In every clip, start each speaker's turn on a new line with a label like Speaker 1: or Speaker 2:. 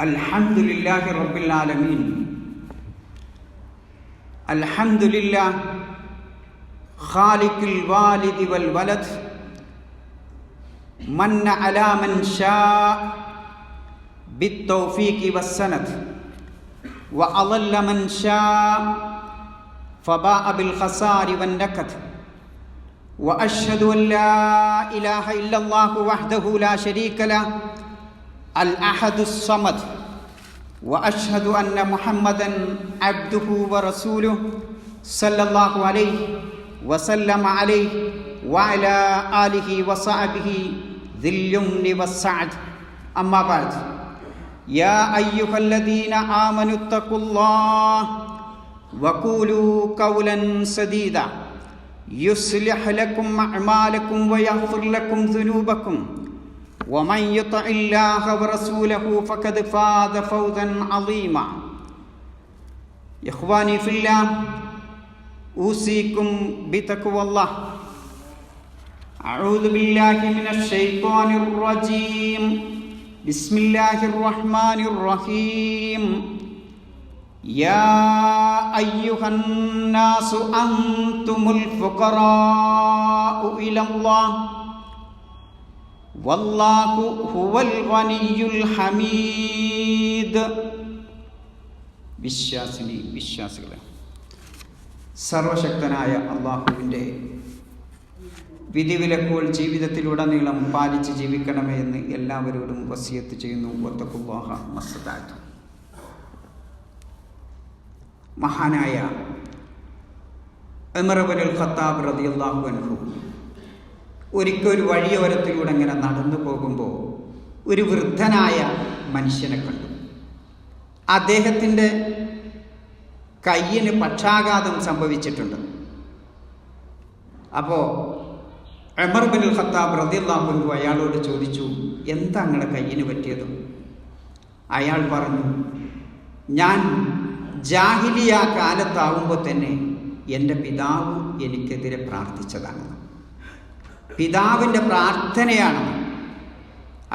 Speaker 1: അൽഹംദുലില്ലാഹി റബ്ബിൽ ആലമീൻ. അൽഹംദുലില്ലാഹ് ഖാലിഖിൽ വാലിദി വൽ വലദ് മന്ന അലാ മൻ ഷാ ബിത്തൗഫീഖി വസ്സനദ് വഅളല്ല മൻ ഷാ ഫബാഅ ബിൽ ഖസാരി വൻ നകദ് വഅശ്ഹദു അൻ ലാ ഇലാഹ ഇല്ലല്ലാഹു വഹ്ദഹു ലാ ശരീക ലഹു അൽ അഹദുസ് സമദ് വഅശ്ഹദു അന്ന മുഹമ്മദൻ അബ്ദുഹു വറസൂലുഹു സല്ലല്ലാഹു അലൈഹി വസല്ലമ അലൈഹി വഅലാ ആലിഹി വസഹബിഹി ദിൽ യുംനി വസ്സഅദ്. അമ്മാ ബഅദ്. യാ അയ്യുഹല്ലദീന ആമനു തഖുല്ലാഹ വഖൂലൂ ഖൗലൻ സദീദാ യുസ്ലിഹ് ലക്കും അഅമാലക്കും വയഗ്ഫിർ ലക്കും ദുനൂബക്കും വമൻ യുതിഇല്ലാഹ വറസൂലഹു ഫഖദ് ഫാദ ഫൗസൻ അളീമാ. ഇഖ്വാനി ഫില്ലാഹ്, ഊസികും ബിതഖ്വല്ലാഹ്. അഊദു ബില്ലാഹി മിനശ് ശൈത്വാനിർ റജീം. ബിസ്മില്ലാഹിർ റഹ്മാനിർ റഹീം. യാ അയ്യുഹൻ നാസു അൻതുമുൽ ഫുഖറാഉ ഇലല്ലാഹ് വല്ലാഹു ഹുവൽ ഗനിയ്യുൽ ഹമീദ്. വിശ്വാസികളെ, സർവശക്തനായ അല്ലാഹുവിൻ്റെ വിധിവിലക്കുകൾ ജീവിതത്തിലുടനീളം പാലിച്ച് ജീവിക്കണമേ എന്ന് എല്ലാവരോടും വസിയത്ത് ചെയ്യുന്നു. വത്തഖുല്ലാഹ മസ്തതഅ്തും. മഹാനായ ഉമർ ഇബ്നുൽ ഖത്താബ് റളിയല്ലാഹു അൻഹു ഒരിക്കൽ ഒരു വഴിയോരത്തിലൂടെ ഇങ്ങനെ നടന്നു പോകുമ്പോൾ ഒരു വൃദ്ധനായ മനുഷ്യനെ കണ്ടു. അദ്ദേഹത്തിൻ്റെ കയ്യിന് പക്ഷാഘാതം സംഭവിച്ചിട്ടുണ്ട്. അപ്പോൾ ഉമർ ഇബ്നുൽ ഖത്താബ് റളിയല്ലാഹു അൻഹു അയാളോട് ചോദിച്ചു, എന്താ നിങ്ങളുടെ കയ്യിന് പറ്റിയത്? അയാൾ പറഞ്ഞു, ഞാൻ ജാഹിലിയ കാലത്താവുമ്പോൾ തന്നെ എൻ്റെ പിതാവ് എനിക്കെതിരെ പ്രാർത്ഥിച്ചതാണ്, പിതാവിൻ്റെ പ്രാർത്ഥനയാണ്.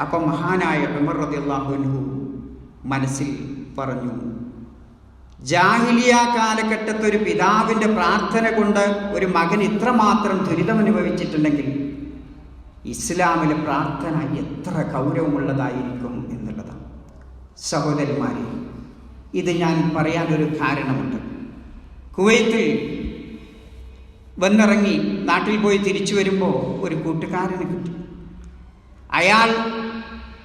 Speaker 1: അപ്പം മഹാനായ ഉമർ റളിയല്ലാഹു അൻഹു മനസ്സിൽ പറഞ്ഞു, ജാഹിലിയ കാലഘട്ടത്ത് ഒരു പിതാവിൻ്റെ പ്രാർത്ഥന കൊണ്ട് ഒരു മകൻ ഇത്രമാത്രം ദുരിതമനുഭവിച്ചിട്ടുണ്ടെങ്കിൽ ഇസ്ലാമിലെ പ്രാർത്ഥന എത്ര ഗൗരവമുള്ളതായിരിക്കും എന്നുള്ളതാണ്. സഹോദരന്മാരെ, ഇത് ഞാൻ പറയാനൊരു കാരണമുണ്ട്. കുവൈത്തിൽ വന്നിറങ്ങി നാട്ടിൽ പോയി തിരിച്ചു വരുമ്പോൾ ഒരു കൂട്ടുകാരനെ കിട്ടി. അയാൾ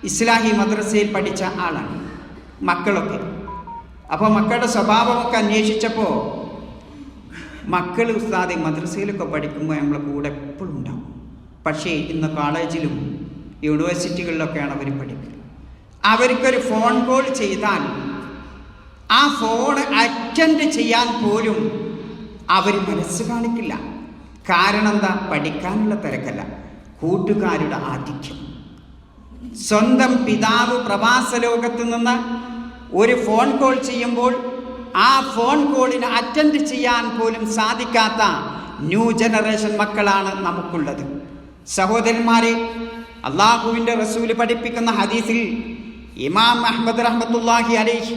Speaker 1: ഇസ്ലാഹി മദ്രസയിൽ പഠിച്ച ആളാണ്, മക്കളൊക്കെ. അപ്പോൾ മക്കളുടെ സ്വഭാവമൊക്കെ അന്വേഷിച്ചപ്പോൾ മക്കൾ ഉസ്താദ് മദ്രസയിലൊക്കെ പഠിക്കുമ്പോൾ നമ്മളെ കൂടെ എപ്പോഴും ഉണ്ടാവും. പക്ഷേ ഇന്ന് കോളേജിലും യൂണിവേഴ്സിറ്റികളിലൊക്കെയാണ് അവർ പഠിക്കുന്നത്. അവർക്കൊരു ഫോൺ കോൾ ചെയ്താൽ ആ ഫോൺ അറ്റൻഡ് ചെയ്യാൻ പോലും അവർ മനസ്സ് കാണിക്കില്ല. കാരണം എന്താ? പഠിക്കാനുള്ള തിരക്കല്ല, കൂട്ടുകാരുടെ ആധിക്യം. സ്വന്തം പിതാവ് പ്രവാസ ലോകത്ത് നിന്ന് ഒരു ഫോൺ കോൾ ചെയ്യുമ്പോൾ ആ ഫോൺ കോളിന് അറ്റൻഡ് ചെയ്യാൻ പോലും സാധിക്കാത്ത ന്യൂ ജനറേഷൻ മക്കളാണ് നമുക്കുള്ളത്. സഹോദരന്മാരെ, അള്ളാഹുവിൻ്റെ റസൂല് പഠിപ്പിക്കുന്ന ഹദീസിൽ ഇമാം അഹ്മദ് റഹ്മത്തുള്ളാഹി അലൈഹി,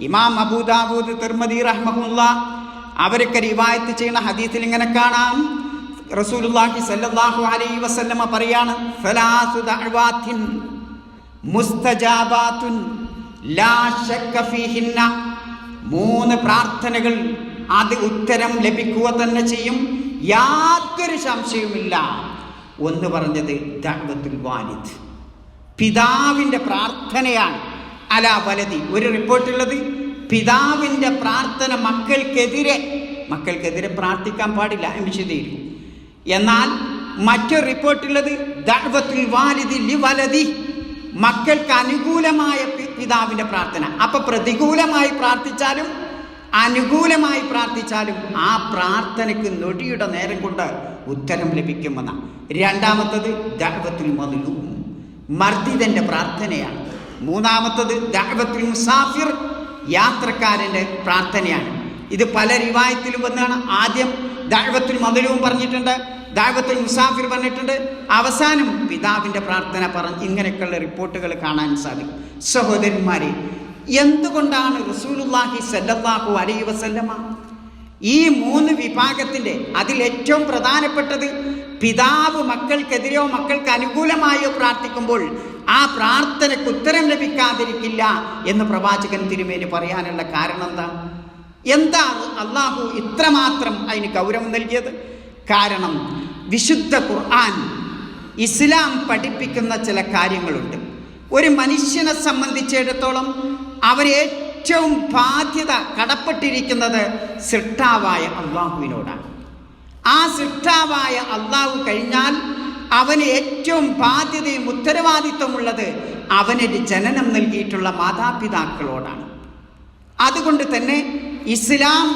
Speaker 1: ഇമാം അബൂ ദാവൂദ് തിർമിദി റഹ്മഹുല്ലാഹ് അവരൊക്കെ റിവായത്ത് ചെയ്യുന്ന ഹദീസിൽ ഇങ്ങനെ കാണാം, റസൂലുള്ളാഹി സ്വല്ലല്ലാഹു അലൈഹി വസല്ലമ പറയാണ്, സലാസു ദഅവാത്തിൻ മുസ്തജാബാത്തുൻ ലാ ശക്ക ഫീഹിന്ന. 3 പ്രാർത്ഥനകൾ അത് ഉത്തരം ലഭിക്കുക തന്നെ ചെയ്യും, യാതൊരു സംശയവുമില്ല. ഒന്ന് പറഞ്ഞത് ദഅവത്തുൽ വാലിദ്, പിതാവിൻ്റെ പ്രാർത്ഥനയാണ്. അലാ വലദി, ഒരു റിപ്പോർട്ടുള്ളത് പിതാവിൻ്റെ പ്രാർത്ഥന മക്കൾക്കെതിരെ പ്രാർത്ഥിക്കാൻ പാടില്ല എന്ന് വിശദീകരിക്കും. എന്നാൽ മറ്റൊരു റിപ്പോർട്ടുള്ളത് ദഅവത്തുൽ വാലിദി ലിവലദി, മക്കൾക്ക് അനുകൂലമായ പിതാവിൻ്റെ പ്രാർത്ഥന. അപ്പൊ പ്രതികൂലമായി പ്രാർത്ഥിച്ചാലും അനുകൂലമായി പ്രാർത്ഥിച്ചാലും ആ പ്രാർത്ഥനയ്ക്ക് നൊടിയുടെ നേരം കൊണ്ട് ഉത്തരം ലഭിക്കുമെന്ന. രണ്ടാമത്തത് ദഅവത്തുൽ മദ്ലൂം, മർദിതന്റെ പ്രാർത്ഥനയാണ്. മൂന്നാമത്തത് ദഅവത്തുൽ മുസാഫിർ, യാത്രക്കാരൻ്റെ പ്രാർത്ഥനയാണ്. ഇത് പല റിവായത്തിലും വന്നാണ്. ആദ്യം ദഅവത്തുൽ മദ്ലൂം പറഞ്ഞിട്ടുണ്ട്, ദഅവത്തുൽ മുസാഫിർ പറഞ്ഞിട്ടുണ്ട്. അവസാനം പിതാവിൻ്റെ പ്രാർത്ഥന പറഞ്ഞ് ഇങ്ങനെയൊക്കെയുള്ള റിപ്പോർട്ടുകൾ കാണാൻ സാധിക്കും. സഹോദരന്മാരെ, എന്തുകൊണ്ടാണ് റസൂലുള്ളാഹി സ്വല്ലല്ലാഹു അലൈഹി വസല്ലമ ഈ 3 വിഭാഗത്തിൻ്റെ അതിലേറ്റവും പ്രധാനപ്പെട്ടത് പിതാവ് മക്കൾക്കെതിരെയോ മക്കൾക്ക് അനുകൂലമായോ പ്രാർത്ഥിക്കുമ്പോൾ ആ പ്രാർത്ഥനയ്ക്ക് ഉത്തരം ലഭിക്കാതിരിക്കില്ല എന്ന് പ്രവാചകൻ തിരുമേനി പറയാനുള്ള കാരണം എന്താ അള്ളാഹു ഇത്രമാത്രം അതിന് ഗൗരവം നൽകിയത്? കാരണം വിശുദ്ധ ഖുർആൻ ഇസ്ലാം പഠിപ്പിക്കുന്ന ചില കാര്യങ്ങളുണ്ട്. ഒരു മനുഷ്യനെ സംബന്ധിച്ചിടത്തോളം അവരേറ്റവും ബാധ്യത കടപ്പെട്ടിരിക്കുന്നത് സൃഷ്ടാവായ അള്ളാഹുവിനോടാണ്. ആ സൃഷ്ടാവായ അള്ളാഹു കഴിഞ്ഞാൽ അവന് ഏറ്റവും ബാധ്യതയും ഉത്തരവാദിത്വമുള്ളത് അവനൊരു ജനനം നൽകിയിട്ടുള്ള മാതാപിതാക്കളോടാണ്. അതുകൊണ്ട് തന്നെ ഇസ്ലാം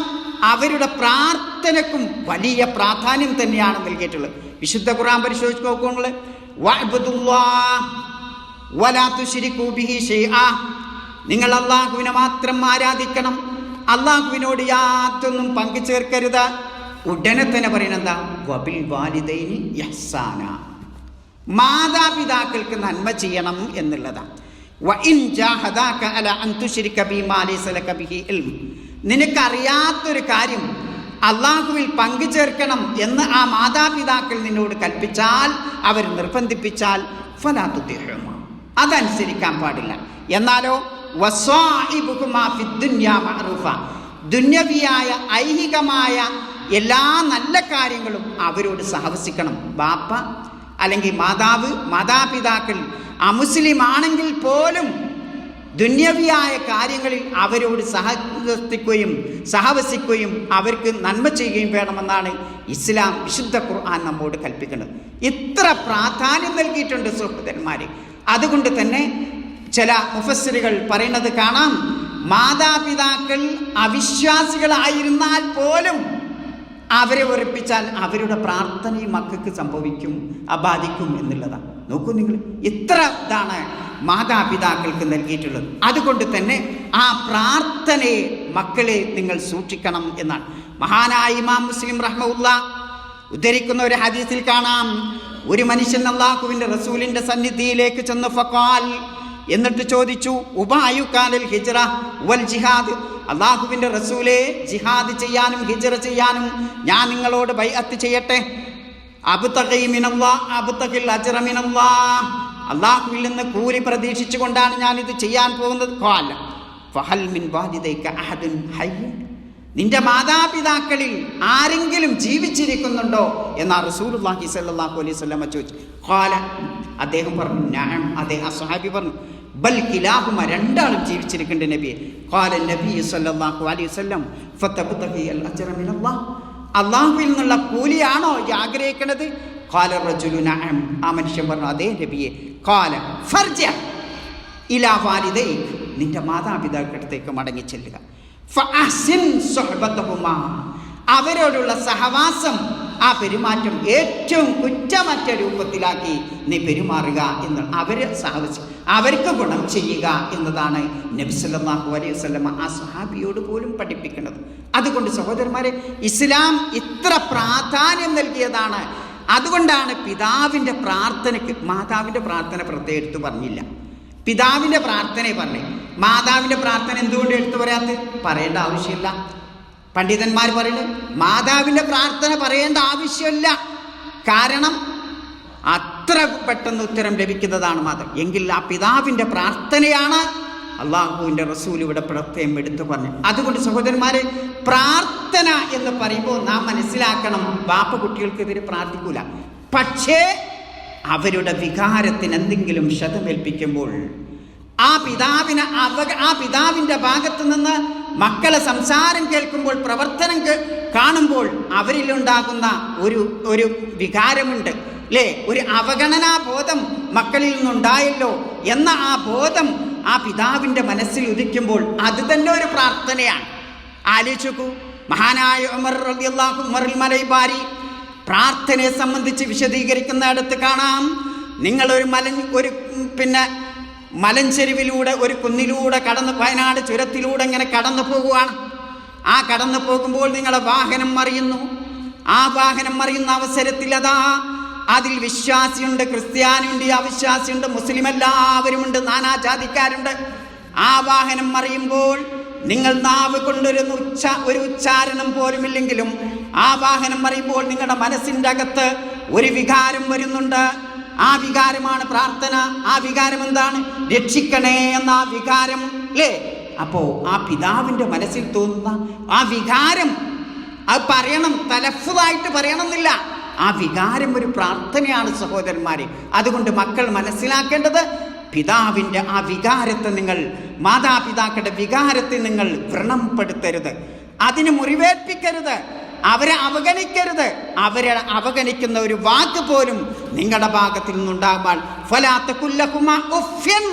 Speaker 1: അവരുടെ പ്രാർത്ഥനയ്ക്കും വലിയ പ്രാധാന്യം തന്നെയാണ് നൽകിയിട്ടുള്ളത്. വിശുദ്ധ ഖുർആൻ പരിശോധിച്ച് നോക്കുമ്പോൾ നിങ്ങൾ അള്ളാഹുവിനെ മാത്രം ആരാധിക്കണം, അള്ളാഹുവിനോട് യാതൊന്നും പങ്കു ചേർക്കരുത്. ഉടനെ തന്നെ പറയുന്നത് വബിൽ വാലിദൈനി ഇഹ്സാന, മാതാപിതാക്കൾക്ക് നന്മ ചെയ്യണം എന്നുള്ളതാണ്. വഇൻ ജാഹദാക അല അൻ തുശ്രിക ബിമാ ലൈസ ലക ബിഹി ഇൽം, നിനക്കറിയാത്തൊരു കാര്യം അള്ളാഹുവിൽ പങ്കു ചേർക്കണം എന്ന് ആ മാതാപിതാക്കൾ നിന്നോട് കൽപ്പിച്ചാൽ, അവർ നിർബന്ധിപ്പിച്ചാൽ ഫലാ തുതിഉഹുമാ, അതനുസരിക്കാൻ പാടില്ല. എന്നാലോ വസ്വാഇബുഹുമാ ഫിദ്ദുനിയാ മഅറൂഫ, ദുന്യവിയായ ഐഹികമായ എല്ലാ നല്ല കാര്യങ്ങളും അവരോട് സഹവസിക്കണം. ബാപ്പ അല്ലെങ്കിൽ മാതാപിതാക്കൾ അമുസ്ലിം ആണെങ്കിൽ പോലും ദുന്യവിയായ കാര്യങ്ങളിൽ അവരോട് സഹവസിക്കുകയും അവർക്ക് നന്മ ചെയ്യുകയും വേണമെന്നാണ് ഇസ്ലാം വിശുദ്ധ ഖുർആൻ നമ്മോട് കൽപ്പിക്കുന്നത്. ഇത്ര പ്രാധാന്യം നൽകിയിട്ടുണ്ട് സഹോദരന്മാരെ. അതുകൊണ്ട് തന്നെ ചില മുഫസ്സിറുകൾ പറയുന്നത് കാണാം, മാതാപിതാക്കൾ അവിശ്വാസികളായിരുന്നാൽ പോലും അവരെ ഉറപ്പിച്ചാൽ അവരുടെ പ്രാർത്ഥനയും മക്കൾക്ക് സംഭവിക്കും, അബാധിക്കും എന്നുള്ളതാണ്. നോക്കൂ നിങ്ങൾ, ഇത്ര ഇതാണ് മാതാപിതാക്കൾക്ക് നൽകിയിട്ടുള്ളത്. അതുകൊണ്ട് തന്നെ ആ പ്രാർത്ഥനയെ മക്കളെ നിങ്ങൾ സൂക്ഷിക്കണം എന്നാണ് മഹാനായ ഇമാം മുസ്ലിം റഹ്മത്തുള്ളാഹി ഉദ്ധരിക്കുന്ന ഒരു ഹദീസിൽ കാണാം. ഒരു മനുഷ്യൻ അല്ലാഹുവിൻ്റെ റസൂലിൻ്റെ സന്നിധിയിലേക്ക് ചെന്ന് ഫഖാൽ, എന്നിട്ട് ചോദിച്ചു, ഉബായുക്കാലൽ ഹിജ്റ വൽ ജിഹാദ്, അള്ളാഹുവിൻ്റെ റസൂലെ, ജിഹാദ് ചെയ്യാനും ഹിജ്റ ചെയ്യാനും ഞാൻ നിങ്ങളോട് ബൈഅത്ത് ചെയ്യട്ടെ? അബ്തഗി മിനല്ലാഹ് അബ്തഗിൽ അജ്റ മിനല്ലാഹ്, അള്ളാഹുവിൽ നിന്ന് കൂലി പ്രതീക്ഷിച്ചുകൊണ്ടാണ് ഞാനിത് ചെയ്യാൻ പോകുന്നത്. ഖാല ഫഹൽ മിൻ വാലിദൈക അഹദുൻ ഹയ്യ്, നിന്റെ മാതാപിതാക്കളിൽ ആരെങ്കിലും ജീവിച്ചിരിക്കുന്നുണ്ടോ എന്നാ റസൂലുള്ളാഹി സ്വല്ലല്ലാഹു അലൈഹി വസല്ലം ചോദിച്ചു. ഖാല, അദ്ദേഹം പറഞ്ഞു, നഅം, അദ്ദേഹം സ്വഹാബി പറഞ്ഞു, ബൽ കിലാഹുമ, രണ്ടാളും ജീവിച്ചിരിക്കുന്നുണ്ട് നബിയെ. ഖാല നബി സ്വല്ലല്ലാഹു അലൈഹി വസല്ലം ഫതബ്തഗി അൽ അജ്റ മിനല്ലാഹ്, അള്ളാഹുവിൽ നിന്നുള്ള കൂലിയാണോ ആഗ്രഹിക്കുന്നത്? ഖാല റജുലു നഅം, ആ മനുഷ്യൻ പറഞ്ഞു, അതേ നബിയെ. ഖാല ഫർജ ഇലാ വാലിദൈക, നിന്റെ മാതാപിതാക്കളടുത്തേക്ക് മടങ്ങി ചെല്ലുക. ഫഅഹ്സിൻ സുഹ്ബതഹുമാ, അവരോടുള്ള സഹവാസം, ആ പെരുമാറ്റം ഏറ്റവും കുറ്റമറ്റ രൂപത്തിലാക്കി നീ പെരുമാറുക എന്ന്, അവരെ അവർക്ക് ഗുണം ചെയ്യുക എന്നതാണ് നബി സല്ലല്ലാഹു അലൈഹി വസല്ലം ആ സ്വഹാബിയോട് പോലും പഠിപ്പിക്കുന്നത്. അതുകൊണ്ട് സഹോദരന്മാരെ, ഇസ്ലാം ഇത്ര പ്രാധാന്യം നൽകിയതാണ്. അതുകൊണ്ടാണ് പിതാവിൻ്റെ പ്രാർത്ഥനയ്ക്ക്, മാതാവിൻ്റെ പ്രാർത്ഥന പ്രത്യേകം എടുത്തു പറഞ്ഞില്ല, പിതാവിൻ്റെ പ്രാർത്ഥനയെ പറഞ്ഞു. മാതാവിൻ്റെ പ്രാർത്ഥന എന്തുകൊണ്ട് എടുത്തു പറയേണ്ട ആവശ്യമില്ല. പണ്ഡിതന്മാർ പറയുന്നത് മാതാവിൻ്റെ പ്രാർത്ഥന പറയേണ്ട ആവശ്യമില്ല, കാരണം അത്ര പെട്ടെന്ന് ഉത്തരം ലഭിക്കുന്നതാണ് മാതാവ്. എങ്കിൽ ആ പിതാവിൻ്റെ പ്രാർത്ഥനയാണ് അള്ളാഹുവിൻ്റെ റസൂൽ ഇവിടെ പ്രത്യേകം എടുത്തു പറഞ്ഞു. അതുകൊണ്ട് സഹോദരന്മാരെ, പ്രാർത്ഥന എന്ന് പറയുമ്പോൾ നാം മനസ്സിലാക്കണം, ബാപ്പ കുട്ടികൾക്കെതിരെ പ്രാർത്ഥിക്കൂല. പക്ഷേ അവരുടെ വികാരത്തിന് എന്തെങ്കിലും ക്ഷതമേൽപ്പിക്കുമ്പോൾ ആ പിതാവിൻ്റെ ഭാഗത്തു നിന്ന് മക്കളെ സംസാരം കേൾക്കുമ്പോൾ, പ്രവർത്തനം കാണുമ്പോൾ അവരിലുണ്ടാകുന്ന ഒരു വികാരമുണ്ട്, അല്ലേ? ഒരു അവഗണനാബോധം മക്കളിൽ നിന്നുണ്ടായല്ലോ എന്ന ആ ബോധം ആ പിതാവിൻ്റെ മനസ്സിൽ ഉദിക്കുമ്പോൾ അത് തന്നെ ഒരു പ്രാർത്ഥനയാണ്. ആലോചിച്ച് നോക്കൂ, മഹാനായ ഉമർ റളിയല്ലാഹു ഉമറുൽ മലൈബാരി പ്രാർത്ഥനയെ സംബന്ധിച്ച് വിശദീകരിക്കുന്നിടത്ത് കാണാം, നിങ്ങളൊരു മലഞ്ചെരുവിലൂടെ, ഒരു കുന്നിലൂടെ വയനാട് ചുരത്തിലൂടെ ഇങ്ങനെ കടന്നു പോകുവാണ്. ആ കടന്നു പോകുമ്പോൾ നിങ്ങളെ വാഹനം മറിയുന്നു. ആ വാഹനം മറിയുന്ന അവസരത്തിൽ അതാ അതിൽ വിശ്വാസിയുണ്ട്, ക്രിസ്ത്യാനിയുണ്ട്, അവിശ്വാസിയുണ്ട്, മുസ്ലിം എല്ലാവരുമുണ്ട്, നാനാജാതിക്കാരുണ്ട്. ആ വാഹനം മറിയുമ്പോൾ നിങ്ങൾ നാവ് കൊണ്ടൊരു ഉച്ചാരണം പോലുമില്ലെങ്കിലും ആ വാഹനം മറിയുമ്പോൾ നിങ്ങളുടെ മനസ്സിൻ്റെ അകത്ത് ഒരു വികാരം വരുന്നുണ്ട്. ആ വികാരമാണ് പ്രാർത്ഥന. ആ വികാരം എന്താണ്? രക്ഷിക്കണേ എന്ന ആ വികാരം അല്ലേ? അപ്പോ ആ പിതാവിൻ്റെ മനസ്സിൽ തോന്നുന്ന ആ വികാരം അത് പറയണം, തലഫ്ഫുദായിട്ട് പറയണമെന്നില്ല. ആ വികാരം ഒരു പ്രാർത്ഥനയാണ് സഹോദരന്മാരെ. അതുകൊണ്ട് മക്കൾ മനസ്സിലാക്കേണ്ടത്, പിതാവിൻ്റെ ആ വികാരത്തെ നിങ്ങൾ, മാതാപിതാക്കളുടെ വികാരത്തെ നിങ്ങൾ വ്രണപ്പെടുത്തരുത്, അതിന് മുറിവേൽപ്പിക്കരുത്, അവരെ അവഗണിക്കരുത്. അവരെ അവഗണിക്കുന്ന ഒരു വാക്ക് പോലും നിങ്ങളുടെ ഭാഗത്തിൽ നിന്നുണ്ടാകുമ്പോൾ ഫലാ തഖുല്ലഹുമാ ഉഫ്ഫൻ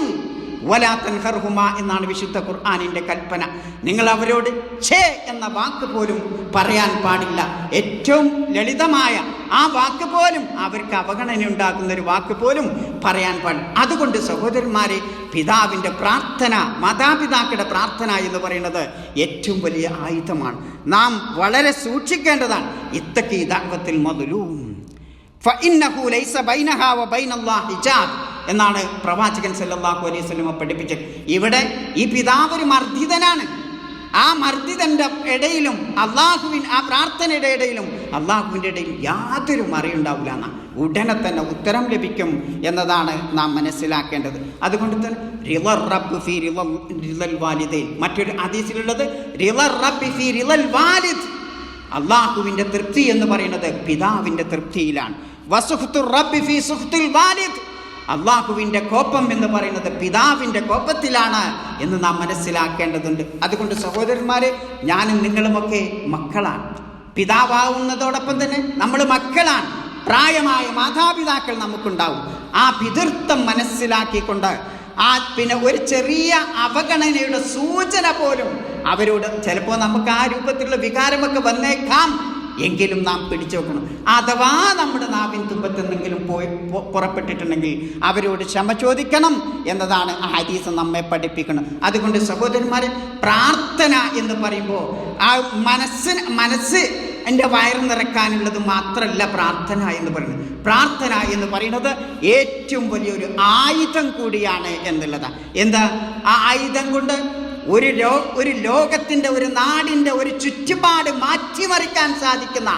Speaker 1: വലാ തൻഹർഹുമാ എന്നാണ് വിശുദ്ധ ഖുർആനിൻ്റെ കൽപ്പന. നിങ്ങൾ അവരോട് ഛേ എന്ന വാക്ക് പോലും പറയാൻ പാടില്ല. ഏറ്റവും ലളിതമായ ആ വാക്ക് പോലും, അവർക്ക് അവഗണന ഉണ്ടാക്കുന്ന ഒരു വാക്ക് പോലും പറയാൻ പാടില്ല. അതുകൊണ്ട് സഹോദരന്മാരെ, പിതാവിൻ്റെ പ്രാർത്ഥന, മാതാപിതാക്കളുടെ പ്രാർത്ഥന എന്ന് പറയുന്നത് ഏറ്റവും വലിയ ആയുധമാണ്. നാം വളരെ സൂക്ഷിക്കേണ്ടതാണ്. ഇത്തഖി ദഅവത്തുൽ മദ്ലൂം ഫഇന്നഹു ലൈസ ബൈനഹാ വബൈനല്ലാഹി ഹിജാബ് എന്നാണ് പ്രവാചകൻ സല്ലല്ലാഹു അലൈഹി വസല്ലം പഠിപ്പിച്ചത്. ഇവിടെ ഈ പിതാവ് ഒരു മർദ്ദിതനാണ്. ആ മർദ്ദിതന്റെ ഇടയിലും ആ പ്രാർത്ഥനയുടെ ഇടയിലും അള്ളാഹുവിൻ്റെ ഇടയിൽ യാതൊരു മറയുണ്ടാവില്ല എന്ന ഉടനെ തന്നെ ഉത്തരം ലഭിക്കും എന്നതാണ് നാം മനസ്സിലാക്കേണ്ടത്. അതുകൊണ്ട് തന്നെ റിളർ റബ്ബ് ഫീ റിളൽ വാലിദൈൻ, മറ്റൊരു ഹദീസിലുള്ളത് റിളർ റബ്ബ് ഫീ റിളൽ വാലിദ്, അള്ളാഹുവിൻ്റെ തൃപ്തി എന്ന് പറയുന്നത് പിതാവിൻ്റെ തൃപ്തിയിലാണ്. വസുഖ്തുർ റബ്ബി ഫീ സുഖ്തിൽ വാലിദ്, അള്ളാഹുവിൻ്റെ കോപം എന്ന് പറയുന്നത് പിതാവിൻ്റെ കോപത്തിലാണ് എന്ന് നാം മനസ്സിലാക്കേണ്ടതുണ്ട്. അതുകൊണ്ട് സഹോദരന്മാരെ, ഞാനും നിങ്ങളുമൊക്കെ മക്കളാണ്. പിതാവാവുന്നതോടൊപ്പം തന്നെ നമ്മൾ മക്കളാണ്. പ്രായമായ മാതാപിതാക്കൾ നമുക്കുണ്ടാവും. ആ പിതൃത്വം മനസ്സിലാക്കിക്കൊണ്ട് പിന്നെ ഒരു ചെറിയ അവഗണനയുടെ സൂചന പോലും അവരോട്, ചിലപ്പോൾ നമുക്ക് ആ രൂപത്തിലുള്ള വികാരമൊക്കെ വന്നേക്കാം, എങ്കിലും നാം പിടിച്ചു വെക്കണം. അഥവാ നമ്മുടെ നാവിൻ തുമ്പത്തെന്തെങ്കിലും പുറപ്പെട്ടിട്ടുണ്ടെങ്കിൽ അവരോട് ക്ഷമ ചോദിക്കണം എന്നതാണ് ആ ഹദീസ് നമ്മെ പഠിപ്പിക്കുന്നത്. അതുകൊണ്ട് സഹോദരന്മാരെ, പ്രാർത്ഥന എന്ന് പറയുമ്പോൾ ആ മനസ്സ് എൻ്റെ വയറ് നിറക്കാനുള്ളത് മാത്രമല്ല പ്രാർത്ഥന എന്ന് പറയുന്നത്. പ്രാർത്ഥന എന്ന് പറയുന്നത് ഏറ്റവും വലിയൊരു ആയുധം കൂടിയാണ് എന്നുള്ളതാണ്. എന്താ ആ ആയുധം കൊണ്ട് ഒരു ലോകത്തിൻ്റെ, ഒരു നാടിൻ്റെ ഒരു ചുറ്റുപാട് മാറ്റിമറിക്കാൻ സാധിക്കുന്ന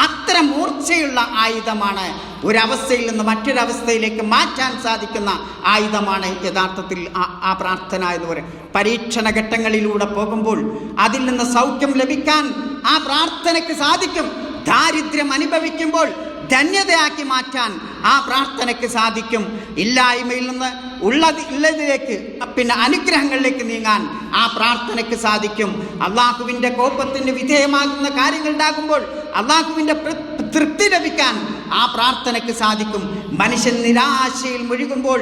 Speaker 1: അത്ര മൂർച്ചയുള്ള ആയുധമാണ്. ഒരവസ്ഥയിൽ നിന്ന് മറ്റൊരവസ്ഥയിലേക്ക് മാറ്റാൻ സാധിക്കുന്ന ആയുധമാണ് യഥാർത്ഥത്തിൽ ആ പ്രാർത്ഥന എന്ന് പറയുന്നത്. പരീക്ഷണ ഘട്ടങ്ങളിലൂടെ പോകുമ്പോൾ അതിൽ നിന്ന് സൗഖ്യം ലഭിക്കാൻ ആ പ്രാർത്ഥനയ്ക്ക് സാധിക്കും. ദാരിദ്ര്യം അനുഭവിക്കുമ്പോൾ ധന്യതയാക്കി മാറ്റാൻ ആ പ്രാർത്ഥനയ്ക്ക് സാധിക്കും. ഇല്ലായ്മയിൽ നിന്ന് ഉള്ളതിലേക്ക്, പിന്നെ അനുഗ്രഹങ്ങളിലേക്ക് നീങ്ങാൻ ആ പ്രാർത്ഥനയ്ക്ക് സാധിക്കും. അള്ളാഹുവിൻ്റെ കോപത്തിന് വിധേയമാകുന്ന കാര്യങ്ങൾ ഉണ്ടാകുമ്പോൾ അള്ളാഹുവിൻ്റെ തൃപ്തി ലഭിക്കാൻ ആ പ്രാർത്ഥനയ്ക്ക് സാധിക്കും. മനുഷ്യൻ നിരാശയിൽ മുഴുകുമ്പോൾ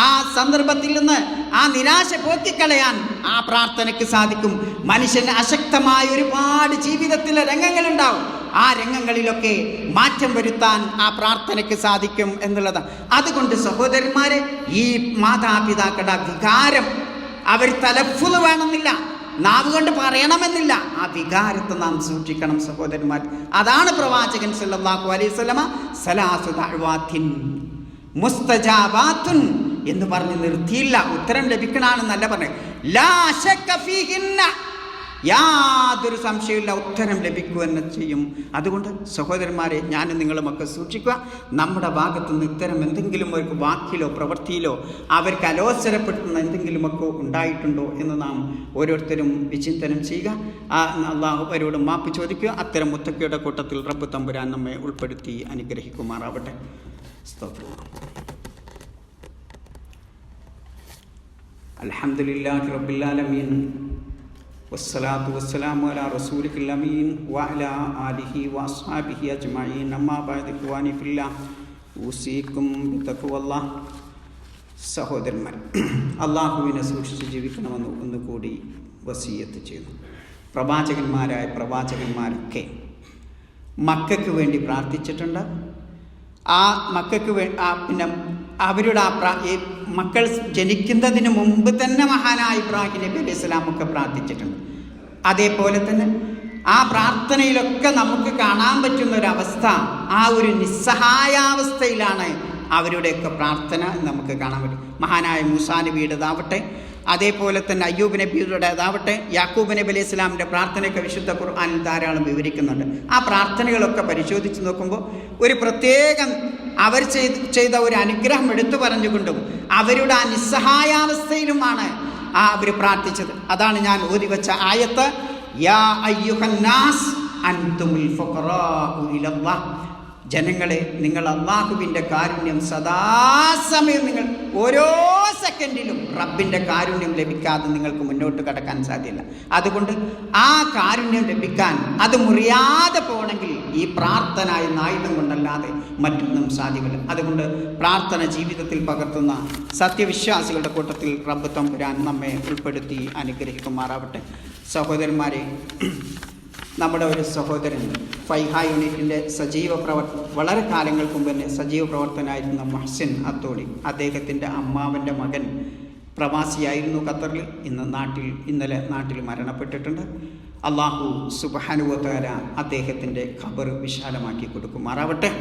Speaker 1: ആ സന്ദർഭത്തിൽ നിന്ന് ആ നിരാശ പോക്കിക്കളയാൻ ആ പ്രാർത്ഥനയ്ക്ക് സാധിക്കും. മനുഷ്യന് അശക്തമായ ഒരുപാട് ജീവിതത്തിലെ രംഗങ്ങളുണ്ടാവും. ആ രംഗങ്ങളിലൊക്കെ മാറ്റം വരുത്താൻ ആ പ്രാർത്ഥനയ്ക്ക് സാധിക്കും എന്നുള്ളതാണ്. അതുകൊണ്ട് സഹോദരന്മാരെ, ഈ മാതാപിതാക്കളുടെ വികാരം അവർ തലഫ്ഫുദ് വേണമെന്നില്ല, നാവ് കൊണ്ട് പറയണമെന്നില്ല. ആ വികാരത്തെ നാം സൂക്ഷിക്കണം സഹോദരന്മാർ. അതാണ് പ്രവാചകൻ സല്ലല്ലാഹു അലൈഹി വസല്ലമ സലാസു ദഅവാത്തിൻ മുസ്തജാബാത്തുൻ എന്ന് പറഞ്ഞ് നിർത്തിയില്ല. ഉത്തരം ലഭിക്കണമെന്നല്ല പറഞ്ഞത്. ലാ ശക്ക ഫീഹിന്ന, യാതൊരു സംശയമില്ല, ഉത്തരം ലഭിക്കുമെന്ന് ചെയ്യും. അതുകൊണ്ട് സഹോദരന്മാരെ, ഞാനും നിങ്ങളുമൊക്കെ സൂക്ഷിക്കുക. നമ്മുടെ ഭാഗത്തു നിന്ന് ഇത്തരം എന്തെങ്കിലും ഒരു വാക്കിലോ പ്രവൃത്തിയിലോ അവർക്ക് അലോസരപ്പെടുത്തുന്ന എന്തെങ്കിലുമൊക്കെ ഉണ്ടായിട്ടുണ്ടോ എന്ന് നാം ഓരോരുത്തരും വിചിന്തനം ചെയ്യുക. അള്ളാഹു അവരോട് മാപ്പ് ചോദിക്കുക. അത്തരം മുത്തക്കിയുടെ കൂട്ടത്തിൽ റബ്ബ് തമ്പുരാൻ നമ്മെ ഉൾപ്പെടുത്തി അനുഗ്രഹിക്കുമാറാവട്ടെ. അൽഹംദുലില്ലാഹി റബ്ബിൽ ആലമീൻ വസ്സലാത്തു വസ്സലാമു അലാ റസൂലിഹിൽ അമീൻ വഅലാ ആലിഹി വഅസ്ഹാബിഹി അജ്മഈൻ. അമ്മാ ബഅദ്, ഇഖ്വാനി ഫില്ലാഹ്, ഊസീകും ബിതഖ്വല്ലാഹ്. സഹോദരന്മാർ, അള്ളാഹുവിനെ സൂക്ഷിച്ച് ജീവിക്കണമെന്ന് ഒന്നുകൂടി വസിയത്ത് ചെയ്യുന്നു. പ്രവാചകന്മാരായ പ്രവാചകന്മാരൊക്കെ മക്കൾക്ക് വേണ്ടി പ്രാർത്ഥിച്ചിട്ടുണ്ട്. ആ മക്കൾക്ക് പിന്നെ അവരുടെ മക്കൾ ജനിക്കുന്നതിന് മുമ്പ് തന്നെ മഹാനായ ഇബ്രാഹിം നബി അലൈഹി സ്വലാമൊക്കെ പ്രാർത്ഥിച്ചിട്ടുണ്ട്. അതേപോലെ തന്നെ ആ പ്രാർത്ഥനയിലൊക്കെ നമുക്ക് കാണാൻ പറ്റുന്ന ഒരവസ്ഥ, ആ ഒരു നിസ്സഹായാവസ്ഥയിലാണ് അവരുടെയൊക്കെ പ്രാർത്ഥന നമുക്ക് കാണാൻ പറ്റും. മഹാനായ മൂസാ നബിയുടേതാവട്ടെ, അതേപോലെ തന്നെ അയ്യൂബ് നബിയുടേതാവട്ടെ, യാക്കൂബ് നബി അലൈഹി ഇസ്ലാമിൻ്റെ പ്രാർത്ഥനയൊക്കെ വിശുദ്ധ ഖുർആനിൽ ധാരാളം വിവരിക്കുന്നുണ്ട്. ആ പ്രാർത്ഥനകളൊക്കെ പരിശോധിച്ച് നോക്കുമ്പോൾ ഒരു പ്രത്യേകം അവർ ചെയ്ത ഒരു അനുഗ്രഹം എടുത്തു പറഞ്ഞുകൊണ്ടും അവരുടെ ആ നിസ്സഹായാവസ്ഥയിലുമാണ് അവർ പ്രാർത്ഥിച്ചത്. അതാണ് ഞാൻ ഓതി വെച്ച ആയത്ത്, യാ അയ്യുഹന്നാസ് അൻതുമുൽ ഫുഖറാഉ ഇലല്ലാഹ്. ജനങ്ങളെ, നിങ്ങൾ അള്ളാഹുവിൻ്റെ കാരുണ്യം സദാസമയം, നിങ്ങൾ ഓരോ സെക്കൻഡിലും റബ്ബിൻ്റെ കാരുണ്യം ലഭിക്കാതെ നിങ്ങൾക്ക് മുന്നോട്ട് കടക്കാൻ സാധ്യമല്ല. അതുകൊണ്ട് ആ കാരുണ്യം ലഭിക്കാൻ, അത് മുറിയാതെ പോകണമെങ്കിൽ ഈ പ്രാർത്ഥന എന്ന ആയുധം കൊണ്ടല്ലാതെ മറ്റൊന്നും സാധ്യമല്ല. അതുകൊണ്ട് പ്രാർത്ഥന ജീവിതത്തിൽ പകർത്തുന്ന സത്യവിശ്വാസികളുടെ കൂട്ടത്തിൽ റബ്ബ് തമ്പുരാൻ നമ്മെ ഉൾപ്പെടുത്തി അനുഗ്രഹിക്കുമാറാവട്ടെ. സഹോദരന്മാരെ, നമ്മുടെ ഒരു സഹോദരൻ ഫൈഹ യൂണിറ്റിൻ്റെ വളരെ കാലങ്ങൾക്ക് മുമ്പ് തന്നെ സജീവ പ്രവർത്തനായിരുന്ന മുഹ്സിൻ അത്തോളി, അദ്ദേഹത്തിൻ്റെ അമ്മാവൻ്റെ മകൻ പ്രവാസിയായിരുന്നു ഖത്തറിൽ. ഇന്നലെ നാട്ടിൽ മരണപ്പെട്ടിട്ടുണ്ട്. അള്ളാഹു സുബ്ഹാനഹു വ തആല അദ്ദേഹത്തിൻ്റെ ഖബർ വിശാലമാക്കി കൊടുക്കുമാറാവട്ടെ.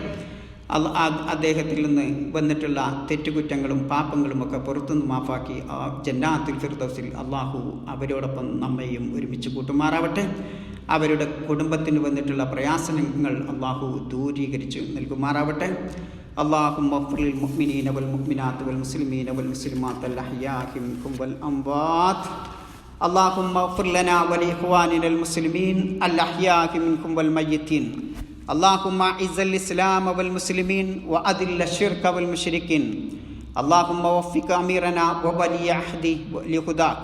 Speaker 1: അദ്ദേഹത്തിൽ നിന്ന് വന്നിട്ടുള്ള തെറ്റുകുറ്റങ്ങളും പാപങ്ങളുമൊക്കെ പുറത്തുനിന്ന് മാഫാക്കി ജന്നാത്തുൽ ഫിർദൗസിൽ അള്ളാഹു അവരോടൊപ്പം നമ്മയും ഒരുമിച്ച് കൂട്ടുമാറാവട്ടെ. അവരുടെ കുടുംബത്തിന് വന്നിട്ടുള്ള പ്രയാസങ്ങൾ അള്ളാഹു ദൂരീകരിച്ച് നൽകുമാറാവട്ടെ. اللهم اغفر للمؤمنين والمؤمنات والمسلمين والمسلمات الأحياء منكم والأموات. اللهم اغفر لنا ولإخواننا المسلمين الأحياء منكم والميتين. اللهم أعز الإسلام والمسلمين وأذل الشرك والمشركين. اللهم وفق أميرنا وولي عهده لهداك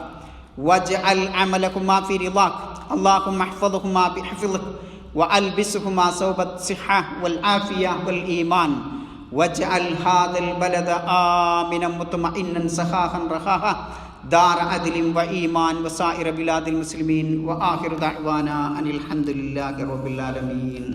Speaker 1: واجعل عملكما في رضاك. اللهم احفظهما بحفظك وألبسهما ثوب الصحة والعافية والإيمان. واجعل هذا البلد آمنا مطمئنا سخاء رخاء دار عدل وإيمان وسائر بلاد المسلمين. وآخر دعوانا أن الحمد لله رب العالمين.